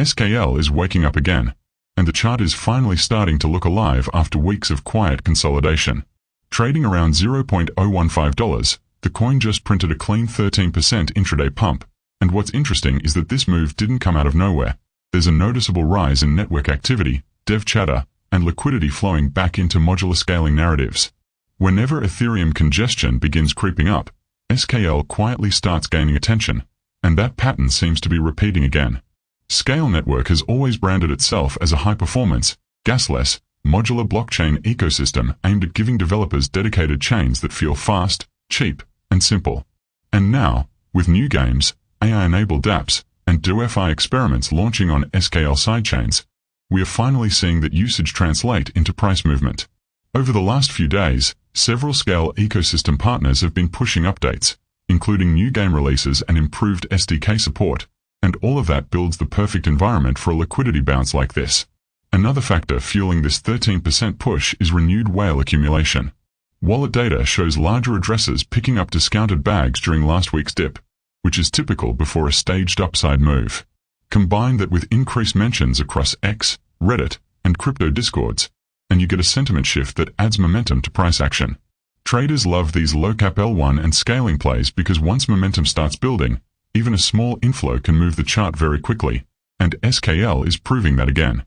Skale is waking up again, and the chart is finally starting to look alive after weeks of quiet consolidation. Trading around $0.015, the coin just printed a clean 13% intraday pump, and what's interesting is that this move didn't come out of nowhere. There's a noticeable rise in network activity, dev chatter, and liquidity flowing back into modular scaling narratives. Whenever Ethereum congestion begins creeping up, Skale quietly starts gaining attention, and that pattern seems to be repeating again. Skale Network has always branded itself as a high-performance, gasless, modular blockchain ecosystem aimed at giving developers dedicated chains that feel fast, cheap, and simple. And now, with new games, AI-enabled dApps, and DoFi experiments launching on Skale sidechains, we are finally seeing that usage translate into price movement. Over the last few days, several Skale ecosystem partners have been pushing updates, including new game releases and improved SDK support, and all of that builds the perfect environment for a liquidity bounce like this. Another factor fueling this 13% push is renewed whale accumulation. Wallet data shows larger addresses picking up discounted bags during last week's dip, which is typical before a staged upside move. Combine that with increased mentions across X, Reddit, and crypto discords, and you get a sentiment shift that adds momentum to price action. Traders love these low-cap L1 and scaling plays because once momentum starts building, even a small inflow can move the chart very quickly, and Skale is proving that again.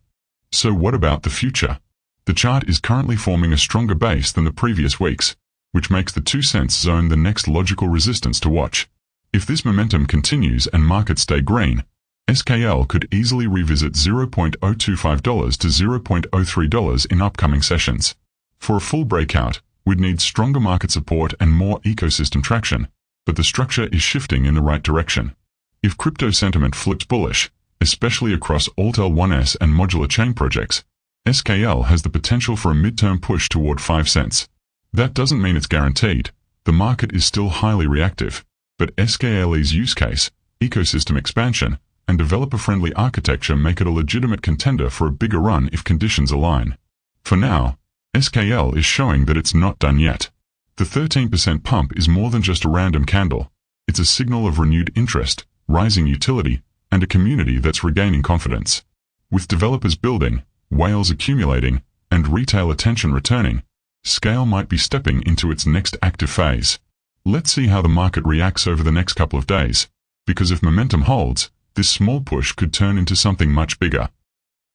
So what about the future? The chart is currently forming a stronger base than the previous weeks, which makes the 2 cents zone the next logical resistance to watch. If this momentum continues and markets stay green, Skale could easily revisit $0.025 to $0.03 in upcoming sessions. For a full breakout, we'd need stronger market support and more ecosystem traction, but the structure is shifting in the right direction. If crypto sentiment flips bullish, especially across Alt-L1s and modular chain projects, Skale has the potential for a midterm push toward 5 cents. That doesn't mean it's guaranteed. The market is still highly reactive, but Skale's use case, ecosystem expansion, and developer-friendly architecture make it a legitimate contender for a bigger run if conditions align. For now, Skale is showing that it's not done yet. The 13% pump is more than just a random candle. It's a signal of renewed interest, rising utility, and a community that's regaining confidence. With developers building, whales accumulating, and retail attention returning, Skale might be stepping into its next active phase. Let's see how the market reacts over the next couple of days, because if momentum holds, this small push could turn into something much bigger.